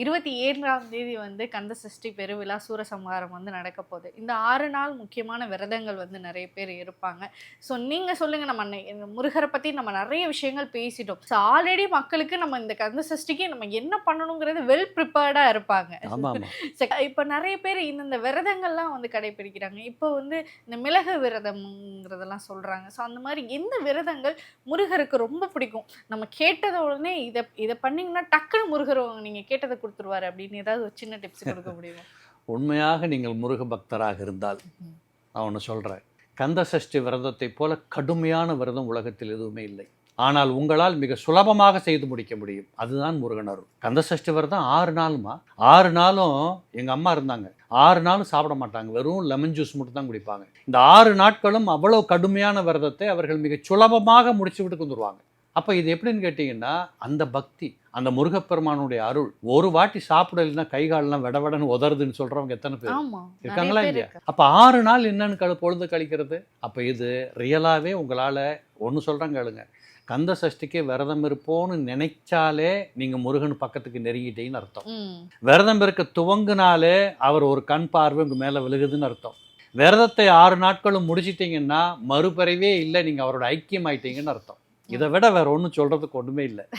27ஆம் தேதி வந்து கந்த சஷ்டி பெருவிழா சூரசம்ஹாரம் வந்து நடக்க போகுது. இந்த 6 நாள் முக்கியமான விரதங்கள் வந்து நிறைய பேர் இருப்பாங்க. ஸோ நீங்க சொல்லுங்க, நம்ம முருகரை பத்தி நம்ம நிறைய விஷயங்கள் பேசிட்டோம். ஸோ ஆல்ரெடி மக்களுக்கு நம்ம இந்த கந்த சஷ்டிக்கு நம்ம என்ன பண்ணணுங்கிறது வெல் ப்ரிப்பேர்டா இருப்பாங்க. இப்போ நிறைய பேர் இந்த விரதங்கள்லாம் வந்து கடைபிடிக்கிறாங்க. இப்போ வந்து இந்த மிளகு விரதம்ங்கிறதெல்லாம் சொல்றாங்க. ஸோ அந்த மாதிரி எந்த விரதங்கள் முருகருக்கு ரொம்ப பிடிக்கும்? நம்ம கேட்டத உடனே இதை பண்ணீங்கன்னா டக்குன்னு முருகர் நீங்க கேட்டதை கொடுத்துருவாரு அப்படின்னு ஏதாவது ஒரு சின்ன டிப்ஸ் கொடுக்க முடியுமா? உண்மையாக நீங்கள் முருக பக்தராக இருந்தால் நான் ஒன்று சொல்கிறேன், கந்த சஷ்டி விரதத்தை போல கடுமையான விரதம் உலகத்தில் எதுவுமே இல்லை. ஆனால் உங்களால் மிக சுலபமாக செய்து முடிக்க முடியும். அதுதான் முருகன் அருள். கந்த சஷ்டி விரதம் 6 நாளுமா, 6 நாளும் எங்கள் அம்மா இருந்தாங்க, 6 நாளும் சாப்பிட மாட்டாங்க, வெறும் லெமன் ஜூஸ் மட்டும் தான் குடிப்பாங்க. இந்த 6 நாட்களும் அவ்வளோ கடுமையான விரதத்தை அவர்கள் மிக சுலபமாக முடிச்சு விட்டு வந்துடுவாங்க. அப்போ இது எப்படின்னு கேட்டிங்கன்னா, அந்த பக்தி, அந்த முருகப்பெருமானுடைய அருள். ஒரு வாட்டி சாப்பிடலைன்னா கைகாலெலாம் விடவிடன்னு உதறதுன்னு சொல்கிறவங்க எத்தனை பேர் இருக்காங்களா இல்லையா? அப்போ 6 நாள் என்னன்னு பொழுது கழிக்கிறது. அப்போ இது ரியலாகவே உங்களால் ஒன்று சொல்கிறேன் கேளுங்க, கந்த சஷ்டிக்கு விரதம் இருப்போன்னு நினைச்சாலே நீங்கள் முருகன் பக்கத்துக்கு நெருங்கிட்டீங்கன்னு அர்த்தம். விரதம் இருக்க துவங்கினாலே அவர் ஒரு கண் பார்வை உங்கள் மேலே விழுகுதுன்னு அர்த்தம். விரதத்தை 6 நாட்களும் முடிச்சிட்டிங்கன்னா மறுபிறவே இல்லை, நீங்கள் அவரோட ஐக்கியம் ஆயிட்டீங்கன்னு அர்த்தம். இதை விட வேற ஒன்றும் சொல்கிறதுக்கு ஒன்றுமே இல்லை.